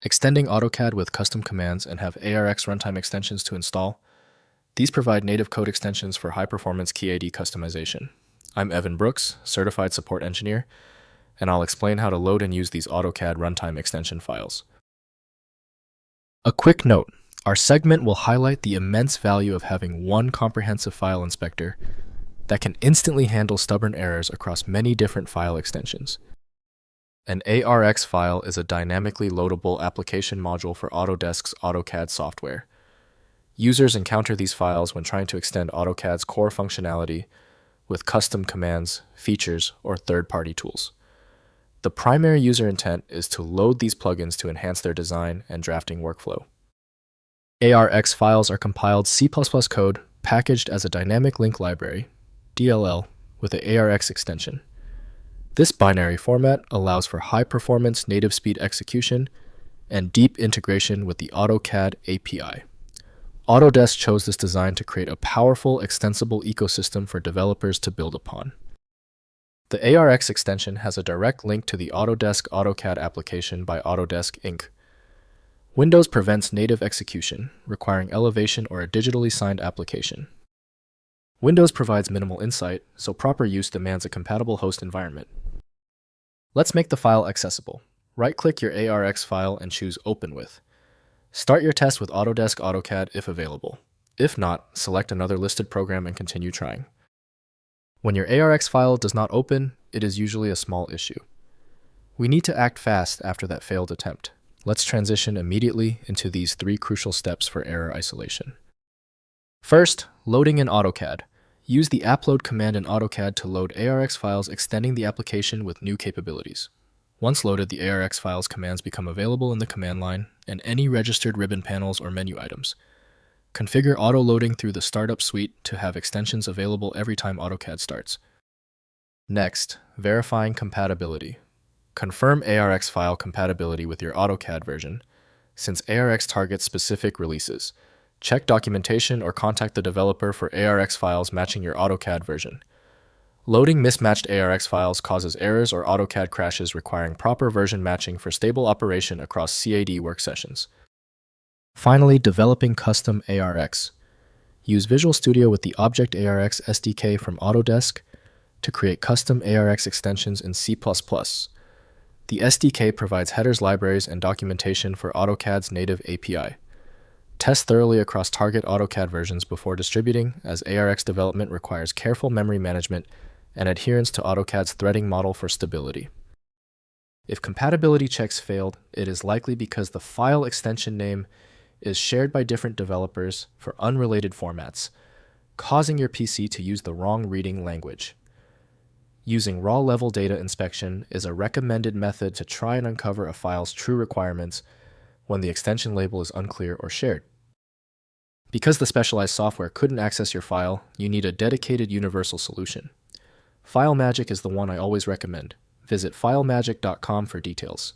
Extending AutoCAD with custom commands and have ARX Runtime extensions to install. These provide native code extensions for high-performance KeyAD customization. I'm Evan Brooks, Certified Support Engineer, and I'll explain how to load and use these AutoCAD Runtime extension files. A quick note, our segment will highlight the immense value of having one comprehensive file inspector that can instantly handle stubborn errors across many different file extensions. An ARX file is a dynamically loadable application module for Autodesk's AutoCAD software. Users encounter these files when trying to extend AutoCAD's core functionality with custom commands, features, or third-party tools. The primary user intent is to load these plugins to enhance their design and drafting workflow. ARX files are compiled C++ code packaged as a dynamic link library, DLL, with the ARX extension. This binary format allows for high-performance native speed execution and deep integration with the AutoCAD API. Autodesk chose this design to create a powerful, extensible ecosystem for developers to build upon. The ARX extension has a direct link to the Autodesk AutoCAD application by Autodesk Inc. Windows prevents native execution, requiring elevation or a digitally signed application. Windows provides minimal insight, so proper use demands a compatible host environment. Let's make the file accessible. Right-click your ARX file and choose Open With. Start your test with Autodesk AutoCAD if available. If not, select another listed program and continue trying. When your ARX file does not open, it is usually a small issue. We need to act fast after that failed attempt. Let's transition immediately into these 3 crucial steps for error isolation. First, loading in AutoCAD. Use the appload command in AutoCAD to load ARX files, extending the application with new capabilities. Once loaded, the ARX files commands become available in the command line and any registered ribbon panels or menu items. Configure auto-loading through the Startup Suite to have extensions available every time AutoCAD starts. Next, verifying compatibility. Confirm ARX file compatibility with your AutoCAD version. Since ARX targets specific releases, check documentation or contact the developer for ARX files matching your AutoCAD version. Loading mismatched ARX files causes errors or AutoCAD crashes, requiring proper version matching for stable operation across CAD work sessions. Finally, developing custom ARX. Use Visual Studio with the Object ARX SDK from Autodesk to create custom ARX extensions in C++. The SDK provides headers, libraries, and documentation for AutoCAD's native API. Test thoroughly across target AutoCAD versions before distributing, as ARX development requires careful memory management and adherence to AutoCAD's threading model for stability. If compatibility checks failed, it is likely because the file extension name is shared by different developers for unrelated formats, causing your PC to use the wrong reading language. Using raw-level data inspection is a recommended method to try and uncover a file's true requirements when the extension label is unclear or shared. Because the specialized software couldn't access your file, you need a dedicated universal solution. FileMagick is the one I always recommend. Visit filemagick.com for details.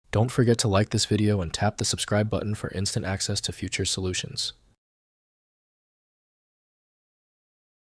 Don't forget to like this video and tap the subscribe button for instant access to future solutions.